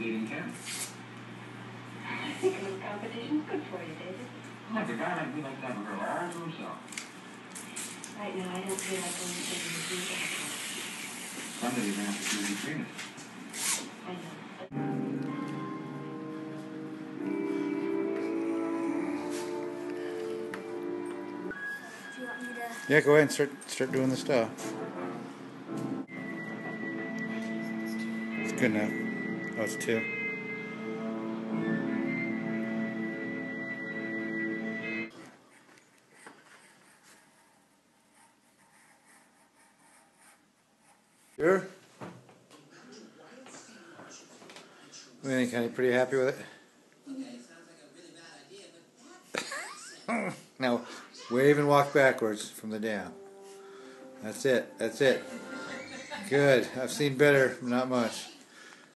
eating camp. I think a little competition's good for you, David. Like a guy like me likes to have a girl all to himself. Right now, I don't feel like going to take you to the Someday you're going to have to choose between us. I know. Do you want me to... Yeah, go ahead and start doing the stuff. It's good enough. Oh, it's 2. Sure? What do you think, honey? Pretty happy with it? Now, wave and walk backwards from the dam. That's it. That's it. Good. I've seen better, not much.